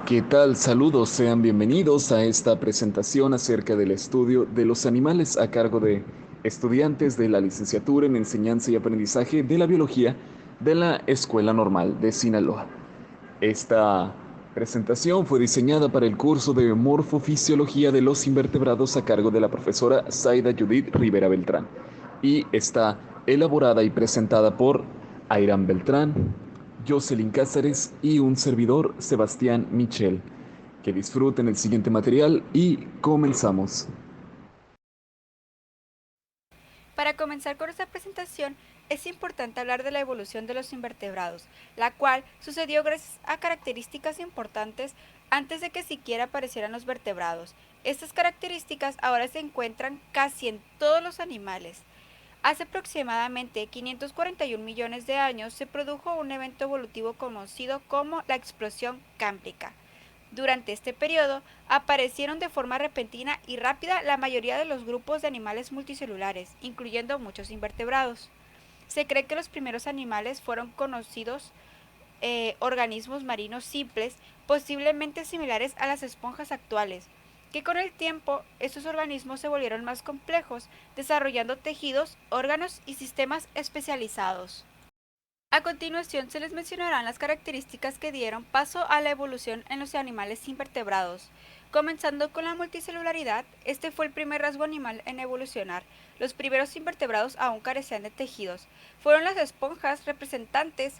¿Qué tal? Saludos, sean bienvenidos a esta presentación acerca del estudio de los animales a cargo de estudiantes de la licenciatura en Enseñanza y Aprendizaje de la Biología de la Escuela Normal de Sinaloa. Esta presentación fue diseñada para el curso de Morfofisiología de los Invertebrados a cargo de la profesora Zaida Judith Rivera Beltrán y está elaborada y presentada por Airam Beltrán, Jocelyn Cáceres y un servidor, Sebastián Michel. Que disfruten el siguiente material y comenzamos. Para comenzar con esta presentación, es importante hablar de la evolución de los invertebrados, la cual sucedió gracias a características importantes antes de que siquiera aparecieran los vertebrados. Estas características ahora se encuentran casi en todos los animales. Hace aproximadamente 541 millones de años se produjo un evento evolutivo conocido como la explosión cámbrica. Durante este periodo aparecieron de forma repentina y rápida la mayoría de los grupos de animales multicelulares, incluyendo muchos invertebrados. Se cree que los primeros animales fueron conocidos organismos marinos simples, posiblemente similares a las esponjas actuales, que con el tiempo estos organismos se volvieron más complejos, desarrollando tejidos, órganos y sistemas especializados. A continuación se les mencionarán las características que dieron paso a la evolución en los animales invertebrados. Comenzando con la multicelularidad, este fue el primer rasgo animal en evolucionar. Los primeros invertebrados aún carecían de tejidos. Fueron las esponjas representantes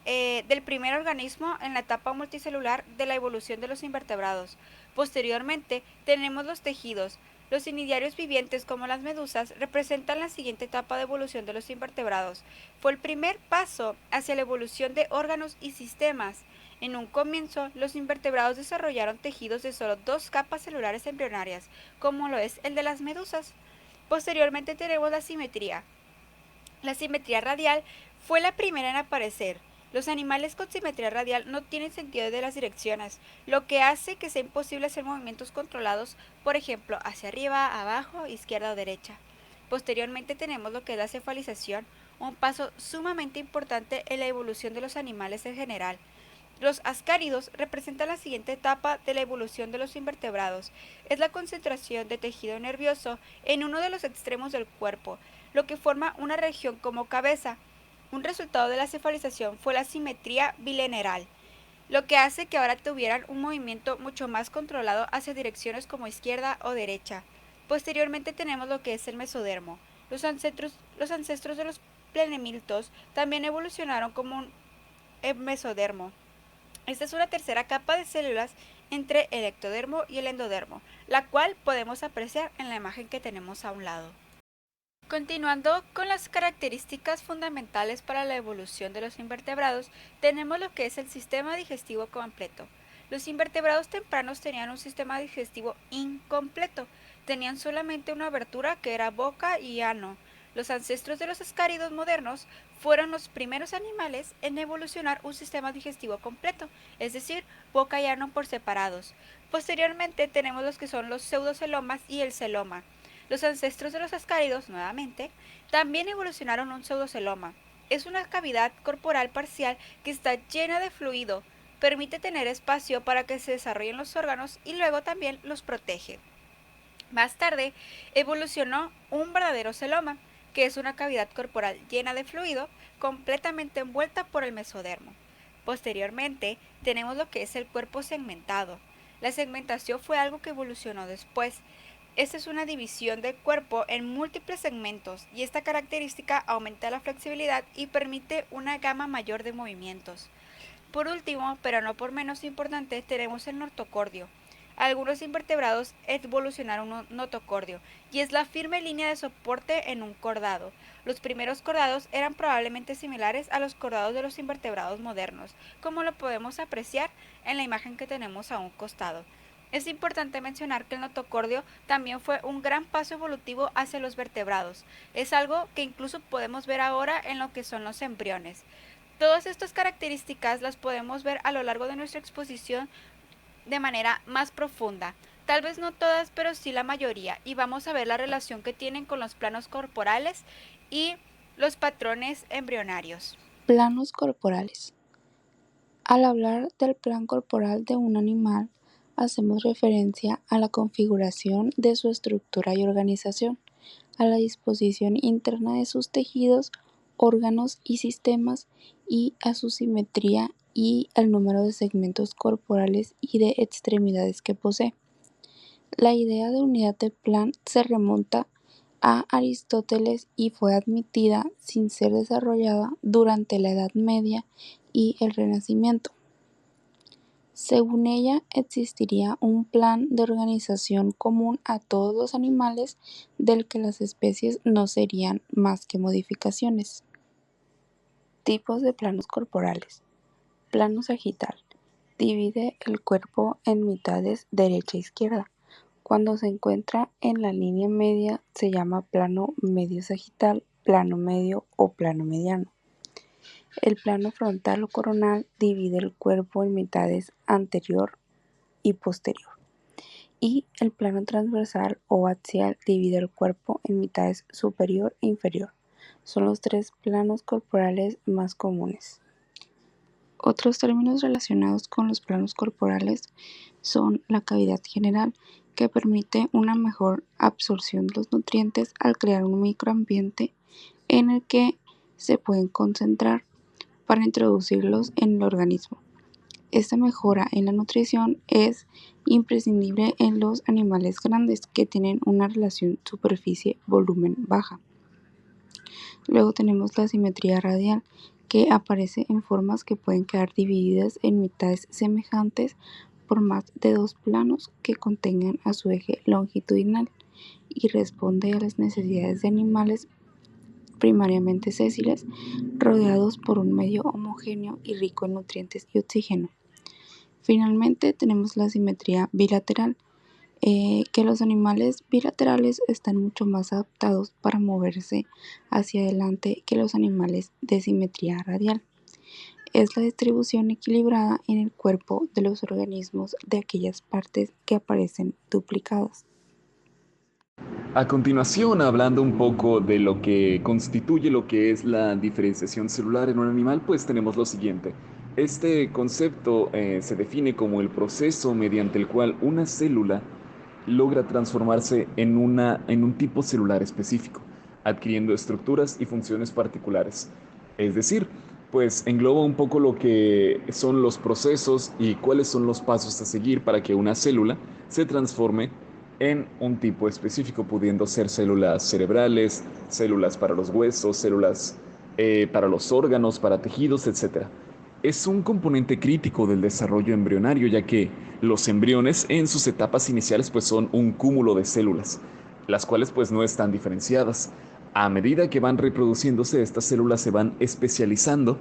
del primer organismo en la etapa multicelular de la evolución de los invertebrados. Posteriormente, tenemos los tejidos. Los cnidiarios vivientes, como las medusas, representan la siguiente etapa de evolución de los invertebrados. Fue el primer paso hacia la evolución de órganos y sistemas. En un comienzo, los invertebrados desarrollaron tejidos de solo dos capas celulares embrionarias, como lo es el de las medusas. Posteriormente tenemos la simetría. La simetría radial fue la primera en aparecer. Los animales con simetría radial no tienen sentido de las direcciones, lo que hace que sea imposible hacer movimientos controlados, por ejemplo, hacia arriba, abajo, izquierda o derecha. Posteriormente tenemos lo que es la cefalización, un paso sumamente importante en la evolución de los animales en general. Los ascáridos representan la siguiente etapa de la evolución de los invertebrados. Es la concentración de tejido nervioso en uno de los extremos del cuerpo, lo que forma una región como cabeza. Un resultado de la cefalización fue la simetría bilateral, lo que hace que ahora tuvieran un movimiento mucho más controlado hacia direcciones como izquierda o derecha. Posteriormente tenemos lo que es el mesodermo. Los ancestros de los planemiltos también evolucionaron como un mesodermo. Esta es una tercera capa de células entre el ectodermo y el endodermo, la cual podemos apreciar en la imagen que tenemos a un lado. Continuando con las características fundamentales para la evolución de los invertebrados, tenemos lo que es el sistema digestivo completo. Los invertebrados tempranos tenían un sistema digestivo incompleto, tenían solamente una abertura que era boca y ano. Los ancestros de los ascáridos modernos fueron los primeros animales en evolucionar un sistema digestivo completo, es decir, boca y ano por separados. Posteriormente tenemos los que son los pseudocelomas y el celoma. Los ancestros de los ascáridos, nuevamente, también evolucionaron un pseudoceloma. Es una cavidad corporal parcial que está llena de fluido, permite tener espacio para que se desarrollen los órganos y luego también los protege. Más tarde, evolucionó un verdadero celoma, que es una cavidad corporal llena de fluido, completamente envuelta por el mesodermo. Posteriormente, tenemos lo que es el cuerpo segmentado. La segmentación fue algo que evolucionó después. Esta es una división del cuerpo en múltiples segmentos y esta característica aumenta la flexibilidad y permite una gama mayor de movimientos. Por último, pero no por menos importante, tenemos el notocordio. Algunos invertebrados evolucionaron un notocordio y es la firme línea de soporte en un cordado. Los primeros cordados eran probablemente similares a los cordados de los invertebrados modernos, como lo podemos apreciar en la imagen que tenemos a un costado. Es importante mencionar que el notocordio también fue un gran paso evolutivo hacia los vertebrados. Es algo que incluso podemos ver ahora en lo que son los embriones. Todas estas características las podemos ver a lo largo de nuestra exposición de manera más profunda. Tal vez no todas, pero sí la mayoría. Y vamos a ver la relación que tienen con los planos corporales y los patrones embrionarios. Planos corporales. Al hablar del plan corporal de un animal, hacemos referencia a la configuración de su estructura y organización, a la disposición interna de sus tejidos, órganos y sistemas, y a su simetría y al número de segmentos corporales y de extremidades que posee. La idea de unidad de plan se remonta a Aristóteles y fue admitida sin ser desarrollada durante la Edad Media y el Renacimiento. Según ella, existiría un plan de organización común a todos los animales del que las especies no serían más que modificaciones. Tipos de planos corporales. Plano sagital. Divide el cuerpo en mitades derecha e izquierda. Cuando se encuentra en la línea media se llama plano medio sagital, plano medio o plano mediano. El plano frontal o coronal divide el cuerpo en mitades anterior y posterior. Y el plano transversal o axial divide el cuerpo en mitades superior e inferior. Son los tres planos corporales más comunes. Otros términos relacionados con los planos corporales son la cavidad general, que permite una mejor absorción de los nutrientes al crear un microambiente en el que se pueden concentrar para introducirlos en el organismo. Esta mejora en la nutrición es imprescindible en los animales grandes que tienen una relación superficie-volumen baja. Luego tenemos la simetría radial, que aparece en formas que pueden quedar divididas en mitades semejantes por más de dos planos que contengan a su eje longitudinal y responde a las necesidades de animales primariamente sésiles, rodeados por un medio homogéneo y rico en nutrientes y oxígeno. Finalmente tenemos la simetría bilateral, que los animales bilaterales están mucho más adaptados para moverse hacia adelante que los animales de simetría radial. Es la distribución equilibrada en el cuerpo de los organismos de aquellas partes que aparecen duplicadas. A continuación, hablando un poco de lo que constituye lo que es la diferenciación celular en un animal, pues tenemos lo siguiente. Este concepto se define como el proceso mediante el cual una célula logra transformarse en un tipo celular específico, adquiriendo estructuras y funciones particulares. Es decir, pues engloba un poco lo que son los procesos y cuáles son los pasos a seguir para que una célula se transforme en un tipo específico, pudiendo ser células cerebrales, células para los huesos, células para los órganos, para tejidos, etcétera. Es un componente crítico del desarrollo embrionario, ya que los embriones en sus etapas iniciales pues son un cúmulo de células, las cuales pues no están diferenciadas. A medida que van reproduciéndose, estas células se van especializando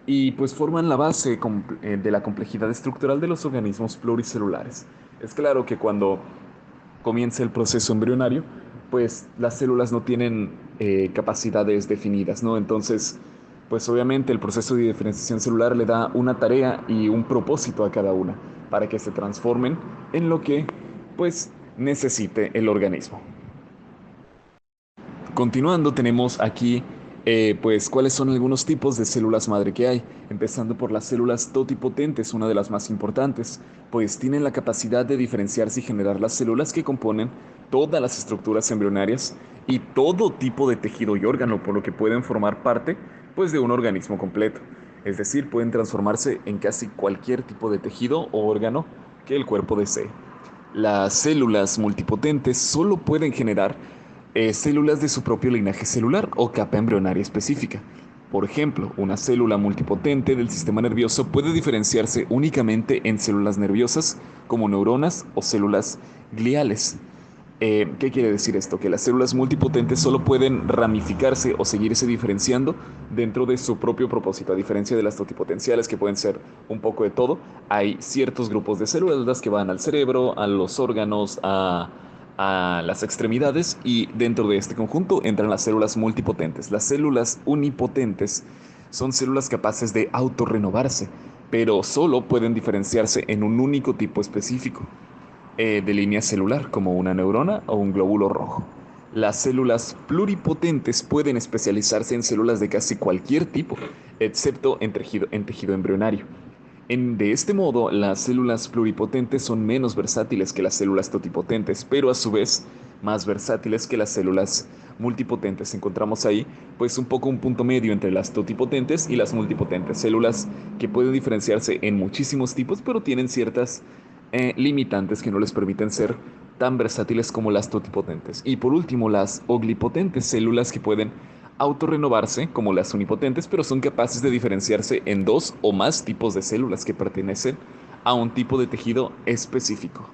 y pues forman la base de la complejidad estructural de los organismos pluricelulares. Es claro que cuando comienza el proceso embrionario, pues las células no tienen capacidades definidas, ¿no? Entonces, pues obviamente el proceso de diferenciación celular le da una tarea y un propósito a cada una para que se transformen en lo que pues necesite el organismo. Continuando, tenemos aquí pues cuáles son algunos tipos de células madre que hay, empezando por las células totipotentes, una de las más importantes, pues tienen la capacidad de diferenciarse y generar las células que componen todas las estructuras embrionarias y todo tipo de tejido y órgano, por lo que pueden formar parte pues de un organismo completo. Es decir, pueden transformarse en casi cualquier tipo de tejido o órgano que el cuerpo desee. Las células multipotentes solo pueden generar células de su propio linaje celular o capa embrionaria específica. Por ejemplo, una célula multipotente del sistema nervioso puede diferenciarse únicamente en células nerviosas como neuronas o células gliales. ¿Qué quiere decir esto? Que las células multipotentes solo pueden ramificarse o seguirse diferenciando dentro de su propio propósito, a diferencia de las totipotenciales que pueden ser un poco de todo. Hay ciertos grupos de células que van al cerebro, a los órganos, a las extremidades y dentro de este conjunto entran las células multipotentes. Las células unipotentes son células capaces de autorrenovarse, pero solo pueden diferenciarse en un único tipo específico de línea celular, como una neurona o un glóbulo rojo. Las células pluripotentes pueden especializarse en células de casi cualquier tipo, excepto en tejido embrionario. De este modo, las células pluripotentes son menos versátiles que las células totipotentes, pero a su vez más versátiles que las células multipotentes. Encontramos ahí pues un poco un punto medio entre las totipotentes y las multipotentes, células que pueden diferenciarse en muchísimos tipos, pero tienen ciertas limitantes que no les permiten ser tan versátiles como las totipotentes. Y por último, las oglipotentes, células que pueden autorrenovarse como las unipotentes, pero son capaces de diferenciarse en dos o más tipos de células que pertenecen a un tipo de tejido específico.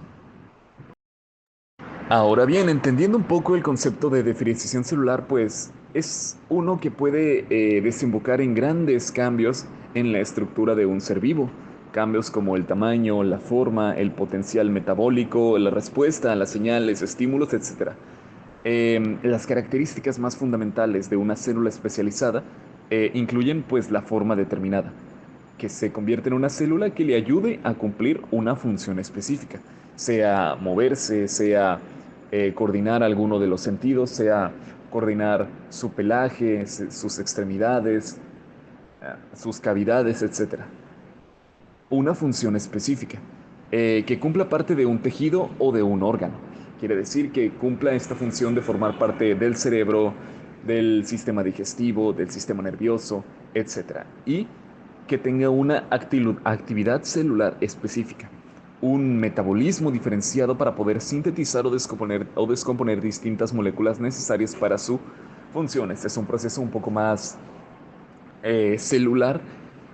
Ahora bien, entendiendo un poco el concepto de diferenciación celular, pues es uno que puede desembocar en grandes cambios en la estructura de un ser vivo. Cambios como el tamaño, la forma, el potencial metabólico, la respuesta a las señales, estímulos, etc. Las características más fundamentales de una célula especializada incluyen pues la forma determinada, que se convierte en una célula que le ayude a cumplir una función específica, sea moverse, sea coordinar alguno de los sentidos, sea coordinar su pelaje, sus extremidades, sus cavidades, etcétera. Una función específica que cumpla parte de un tejido o de un órgano. Quiere decir que cumpla esta función de formar parte del cerebro, del sistema digestivo, del sistema nervioso, etcétera. Y que tenga una actividad celular específica, un metabolismo diferenciado para poder sintetizar o descomponer distintas moléculas necesarias para su función. Este es un proceso un poco más celular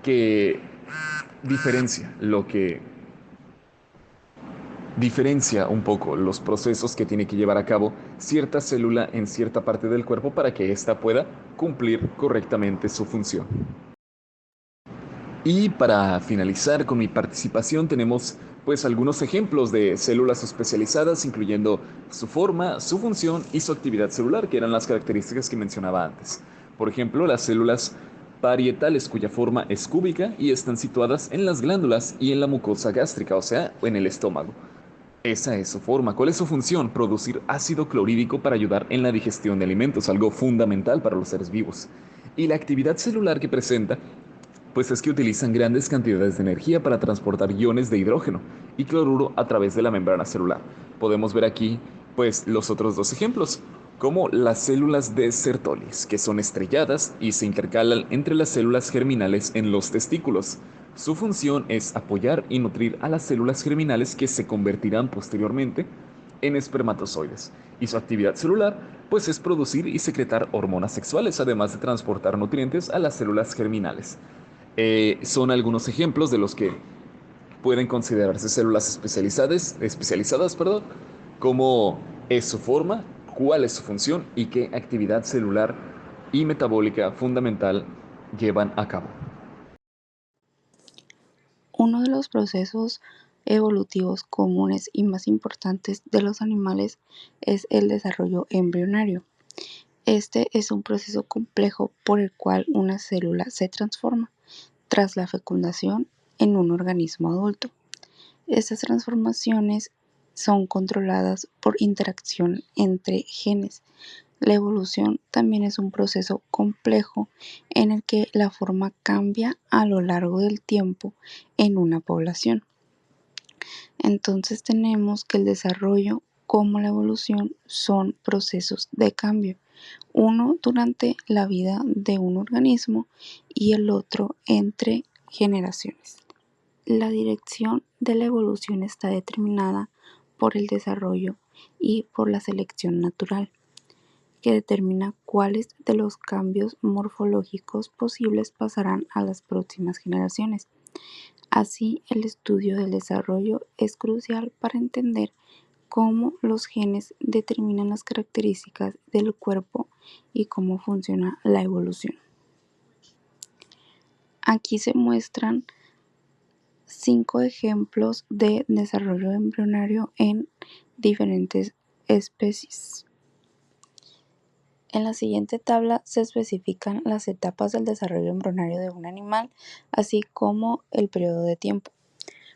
que diferencia lo que diferencia un poco los procesos que tiene que llevar a cabo cierta célula en cierta parte del cuerpo para que ésta pueda cumplir correctamente su función. Y para finalizar con mi participación tenemos pues algunos ejemplos de células especializadas, incluyendo su forma, su función y su actividad celular, que eran las características que mencionaba antes. Por ejemplo, las células parietales, cuya forma es cúbica y están situadas en las glándulas y en la mucosa gástrica, o sea, en el estómago. Esa es su forma. ¿Cuál es su función? Producir ácido clorhídrico para ayudar en la digestión de alimentos, algo fundamental para los seres vivos. Y la actividad celular que presenta pues es que utilizan grandes cantidades de energía para transportar iones de hidrógeno y cloruro a través de la membrana celular. Podemos ver aquí, pues, los otros dos ejemplos, como las células de Sertolis, que son estrelladas y se intercalan entre las células germinales en los testículos. Su función es apoyar y nutrir a las células germinales que se convertirán posteriormente en espermatozoides. Y su actividad celular, pues es producir y secretar hormonas sexuales, además de transportar nutrientes a las células germinales. Son algunos ejemplos de los que pueden considerarse células especializadas, perdón, cómo es su forma, cuál es su función y qué actividad celular y metabólica fundamental llevan a cabo. Uno de los procesos evolutivos comunes y más importantes de los animales es el desarrollo embrionario. Este es un proceso complejo por el cual una célula se transforma tras la fecundación en un organismo adulto. Estas transformaciones son controladas por interacción entre genes. La evolución también es un proceso complejo en el que la forma cambia a lo largo del tiempo en una población. Entonces tenemos que el desarrollo como la evolución son procesos de cambio, uno durante la vida de un organismo y el otro entre generaciones. La dirección de la evolución está determinada por el desarrollo y por la selección natural, que determina cuáles de los cambios morfológicos posibles pasarán a las próximas generaciones. Así, el estudio del desarrollo es crucial para entender cómo los genes determinan las características del cuerpo y cómo funciona la evolución. Aquí se muestran 5 ejemplos de desarrollo embrionario en diferentes especies. En la siguiente tabla se especifican las etapas del desarrollo embrionario de un animal, así como el periodo de tiempo.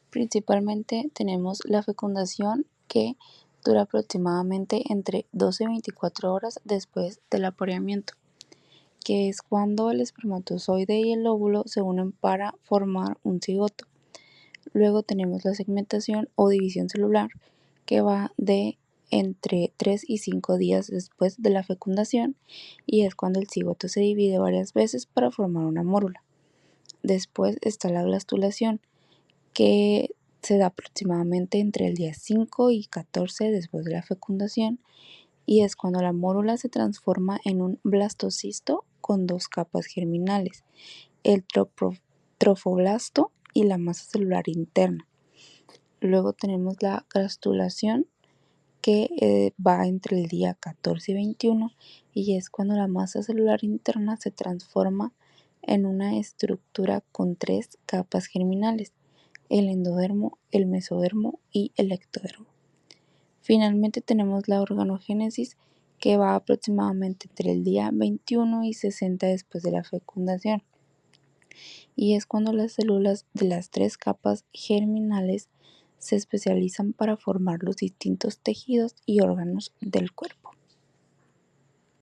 Principalmente tenemos la fecundación, que dura aproximadamente entre 12 y 24 horas después del apareamiento, que es cuando el espermatozoide y el óvulo se unen para formar un cigoto. Luego tenemos la segmentación o división celular, que va de entre 3 y 5 días después de la fecundación, y es cuando el cigoto se divide varias veces para formar una mórula. Después está la blastulación, que se da aproximadamente entre el día 5 y 14 después de la fecundación, y es cuando la mórula se transforma en un blastocisto con dos capas germinales, el trofoblasto y la masa celular interna. Luego tenemos la gastrulación, que va entre el día 14 y 21, y es cuando la masa celular interna se transforma en una estructura con tres capas germinales, el endodermo, el mesodermo y el ectodermo. Finalmente tenemos la organogénesis, que va aproximadamente entre el día 21 y 60 después de la fecundación, y es cuando las células de las tres capas germinales se especializan para formar los distintos tejidos y órganos del cuerpo.